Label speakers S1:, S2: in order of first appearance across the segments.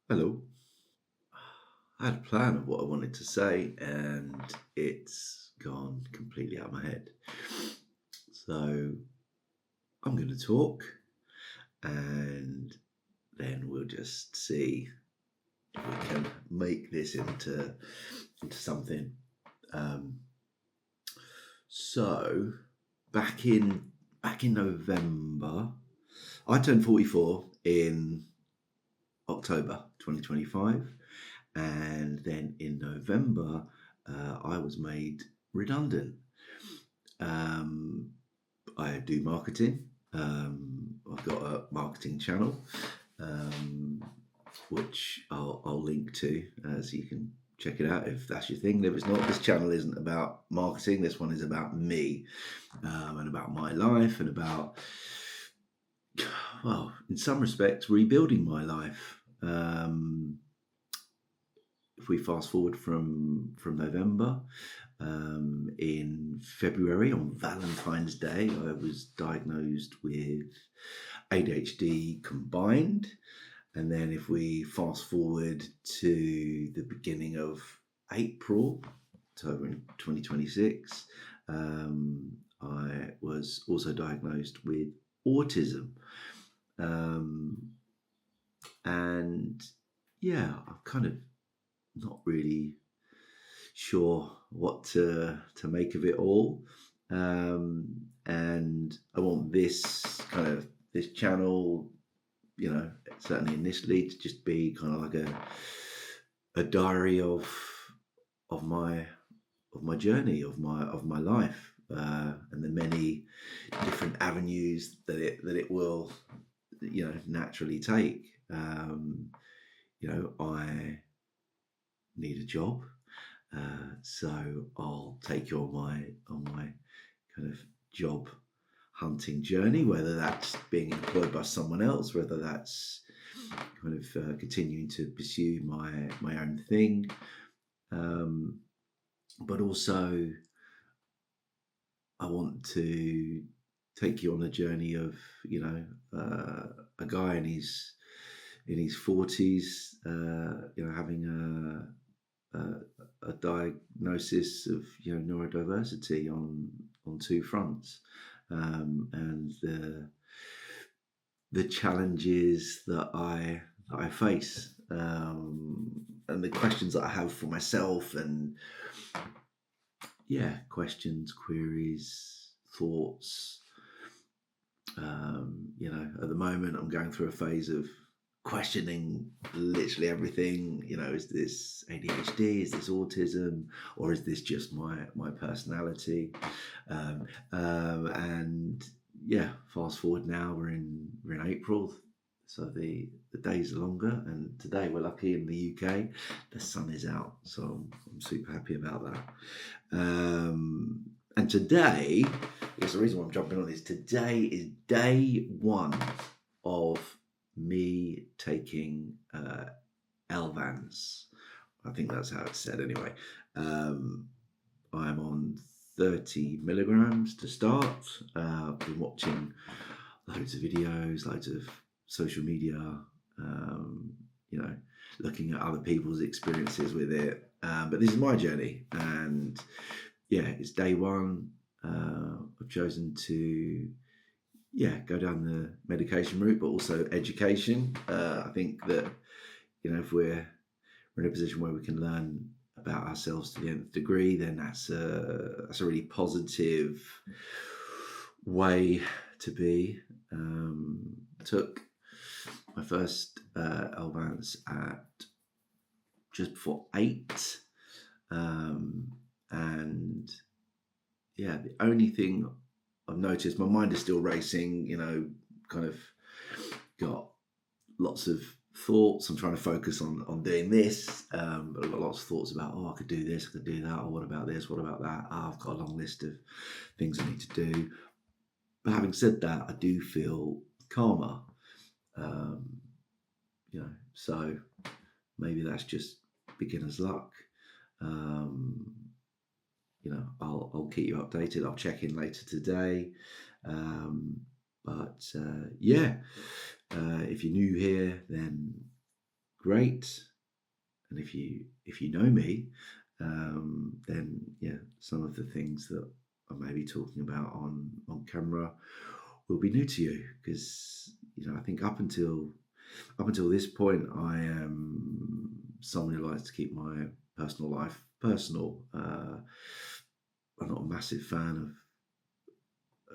S1: Hello. I had a plan of what I wanted to say and it's gone completely out of my head. So I'm going to talk and then we'll just see if we can make this into something. Um, so back in November, I turned 44 in October 2025. And then in November, I was made redundant. Um, I do marketing. I've got a marketing channel, um, which I'll link to, so you can check it out if that's your thing. If it's not, this channel isn't about marketing. This one is about me, and about my life, and about, well, in some respects, rebuilding my life. If we fast forward from November, in February on Valentine's Day, I was diagnosed with ADHD combined. And then if we fast forward to the beginning of April, October in 2026, I was also diagnosed with autism. Um, and yeah, I've kind of not really sure what to make of it all. And I want this channel, certainly initially, to just be kind of like a diary of my of my journey of my life, and the many different avenues that it will naturally take. I need a job. So I'll take you on my kind of job hunting journey, whether that's being employed by someone else, whether that's kind of continuing to pursue my own thing, um, but also I want to take you on a journey of a guy in his 40s, having a diagnosis of neurodiversity on two fronts, and the challenges that I face, and the questions that I have for myself, and questions, queries, thoughts. At the moment, I'm going through a phase of questioning literally everything. Is this ADHD? Is this autism? Or is this just my personality? And yeah, fast forward now, we're in April, so the days are longer. And today, we're lucky in the UK, the sun is out, so I'm super happy about that. And today, because the reason why I'm jumping on is today is day one of me taking Elvanse. I think that's how it's said anyway. I'm on 30 milligrams to start. I've been watching loads of videos, loads of social media, um, you know, looking at other people's experiences with it. But this is my journey, and it's day one. I've chosen to go down the medication route, but also education. I think that if we're in a position where we can learn about ourselves to the nth degree, then that's a really positive way to be. I took my first Elvanse at just before 8, and the only thing I've noticed, my mind is still racing. Kind of got lots of thoughts. I'm trying to focus on doing this, but I've got lots of thoughts about, I could do this, I could do that, or what about this, what about that? I've got a long list of things I need to do. But having said that, I do feel calmer. Um, so maybe that's just beginner's luck. I'll keep you updated. I'll check in later today. But if you're new here, then great. And if you know me, then yeah, some of the things that I may be talking about on camera will be new to you, because I think up until this point, I am someone who likes to keep my personal life personal. I'm not a massive fan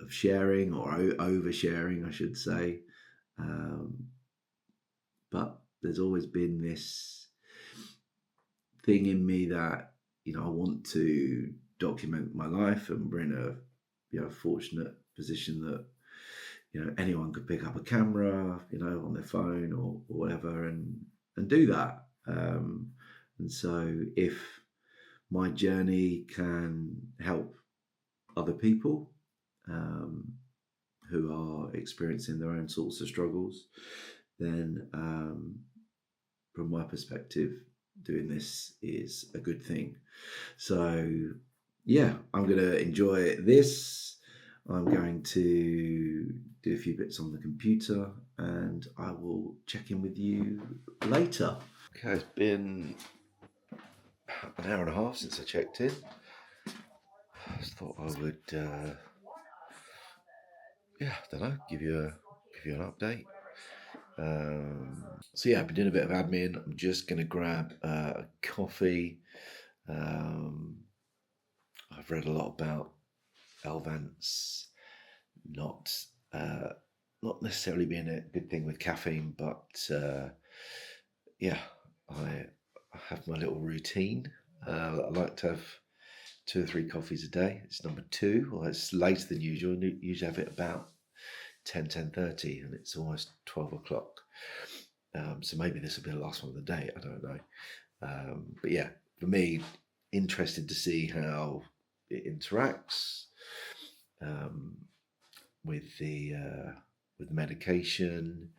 S1: of sharing, or oversharing, I should say. Um, but there's always been this thing in me that I want to document my life, and we're in a fortunate position that anyone could pick up a camera on their phone or whatever, and do that. And so if my journey can help other people who are experiencing their own sorts of struggles, then from my perspective, doing this is a good thing. So yeah, I'm going to enjoy this. I'm going to do a few bits on the computer, and I will check in with you later. Okay, it's been an hour and a half since I checked in. I just thought I would, I don't know, give you an update. So yeah, I've been doing a bit of admin. I'm just going to grab a coffee. I've read a lot about Elvanse not not necessarily being a good thing with caffeine, but I have my little routine. I like to have 2 or 3 coffees a day. It's number 2. Well, it's later than usual. I usually have it about 10:30, and it's almost 12 o'clock. So maybe this will be the last one of the day. I don't know. But yeah, for me, interested to see how it interacts with the medication.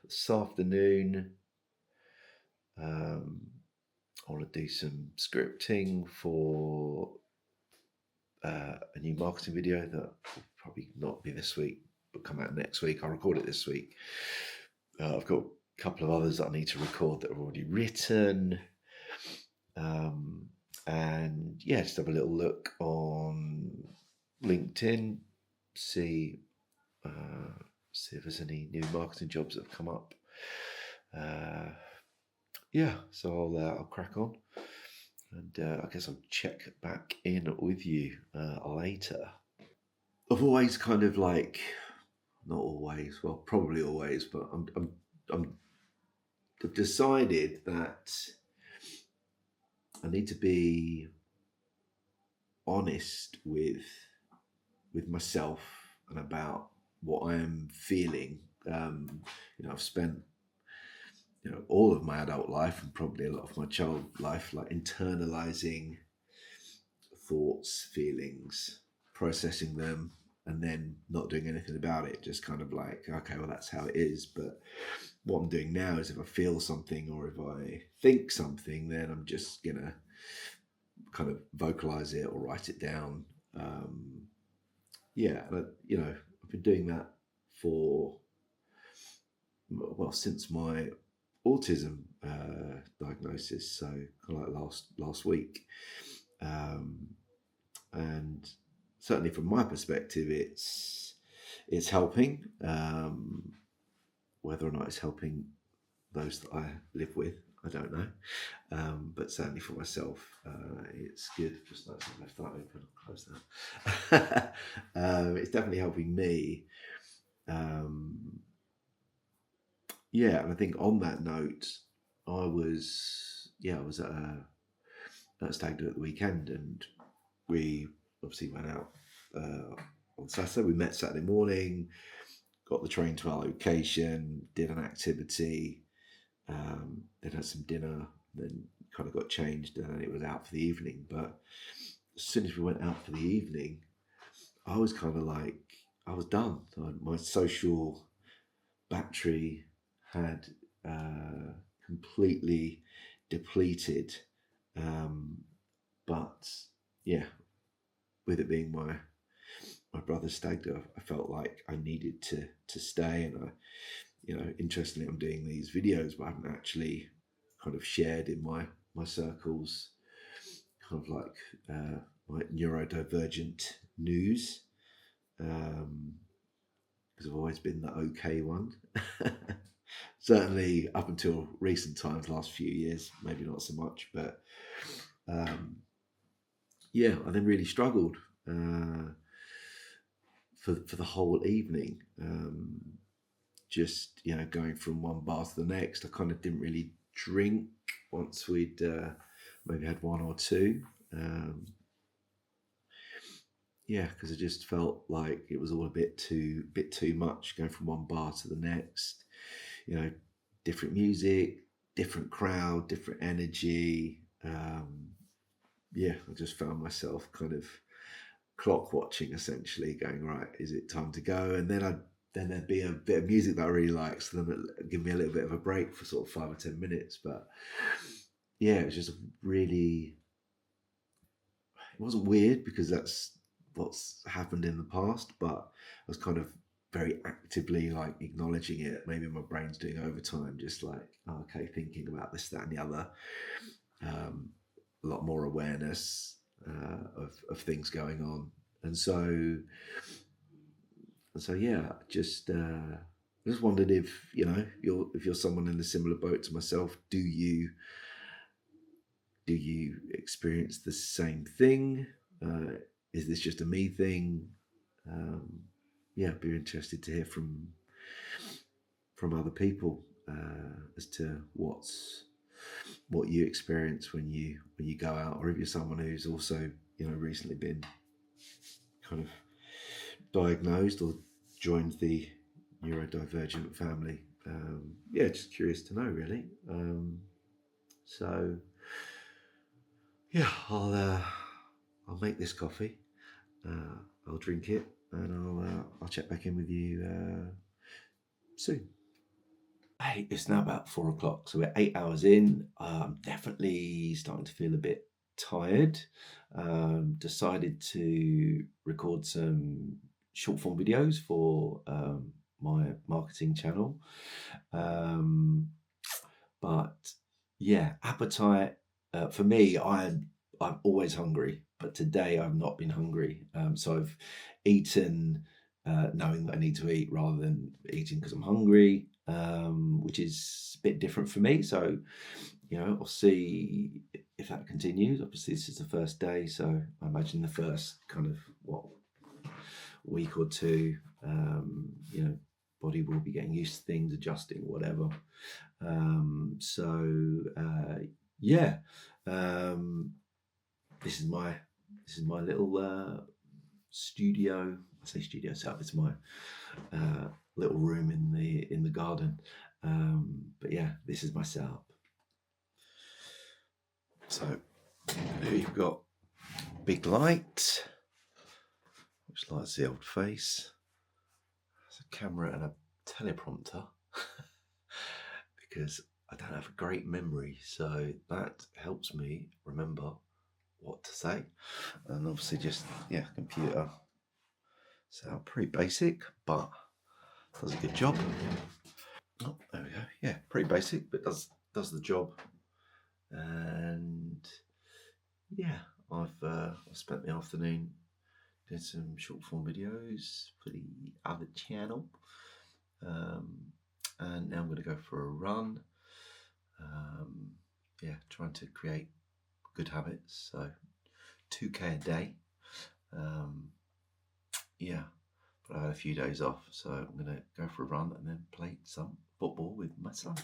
S1: This afternoon, I want to do some scripting for a new marketing video that will probably not be this week, but come out next week. I'll record it this week. I've got a couple of others that I need to record that are already written. And just have a little look on LinkedIn, see if there's any new marketing jobs that have come up. So I'll crack on, and I guess I'll check back in with you later. I've always kind of like, not always, well, probably always, but I've decided that I need to be honest with myself and about what I am feeling. I've spent all of my adult life, and probably a lot of my child life, like internalizing thoughts, feelings, processing them, and then not doing anything about it. Just kind of like, okay, well, that's how it is. But what I'm doing now is, if I feel something or if I think something, then I'm just gonna kind of vocalize it or write it down. I've been doing that for, well, since my autism diagnosis, so kind of like last week, and certainly from my perspective, it's helping. Whether or not it's helping those that I live with, I don't know, but certainly for myself, it's good. Just notice I left that open. Close that. It's definitely helping me. And I think on that note, I was at a stag do at the weekend, and we obviously went out on Saturday. We met Saturday morning, got the train to our location, did an activity, then had some dinner, then kind of got changed, and then it was out for the evening. But as soon as we went out for the evening, I was kind of like, I was done. My social battery had completely depleted. But yeah, with it being my my brother's stag do, I felt like I needed to stay. And interestingly, I'm doing these videos, but I haven't actually kind of shared in my circles, kind of like my neurodivergent news, because I've always been the okay one. Certainly up until recent times, last few years, maybe not so much, but I then really struggled for the whole evening. Just going from one bar to the next. I kind of didn't really drink once we'd maybe had one or two. Because I just felt like it was all a bit too much, going from one bar to the next. Different music, different crowd, different energy. I just found myself kind of clock watching, essentially, going, right, is it time to go? And then there'd be a bit of music that I really liked, so then it'd give me a little bit of a break for sort of 5 or 10 minutes. But it was just really, it wasn't weird because that's what's happened in the past, but I was kind of very actively like acknowledging it. Maybe my brain's doing overtime, just like, thinking about this, that, and the other. A lot more awareness of things going on, and so just wondered if you're someone in a similar boat to myself. Do you experience the same thing? Is this just a me thing? I'd be interested to hear from other people as to what you experience when you go out, or if you're someone who's also recently been kind of diagnosed or joined the neurodivergent family. Just curious to know, really. I'll make this coffee. I'll drink it, and I'll check back in with you soon. Hey, it's now about 4 o'clock, so we're 8 hours in. I'm definitely starting to feel a bit tired. Decided to record some short form videos for my marketing channel. Appetite for me, I'm always hungry, but today I've not been hungry. So I've eaten knowing that I need to eat rather than eating because I'm hungry, which is a bit different for me. So, I'll see if that continues. Obviously, this is the first day, so I imagine the first kind of week or two, body will be getting used to things, adjusting, whatever. This is my little studio. I say studio setup. It's my little room in the garden. This is my setup. So here you've got big light, which lights the old face. There's a camera and a teleprompter because I don't have a great memory, so that helps me remember what to say. And obviously just computer. So pretty basic, but does a good job. Oh, there we go. Yeah, pretty basic, but does the job. And I've spent the afternoon doing some short form videos for the other channel, and now I'm going to go for a run. Trying to create good habits, so 2k a day. But I had a few days off, so I'm going to go for a run and then play some football with my son.